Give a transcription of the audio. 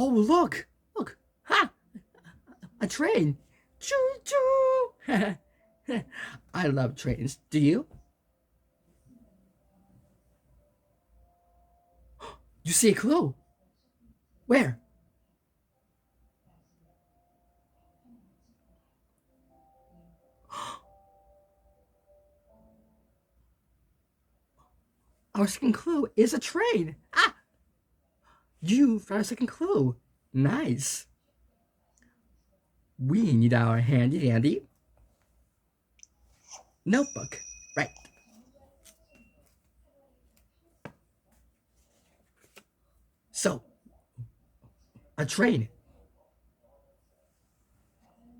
Oh, look! Look! Ha! A train! Choo choo! I love trains. Do you? You see a clue? Where? Our second clue is a train. Ah! You found a second clue. Nice. We need our handy dandy notebook. Right. So, a train.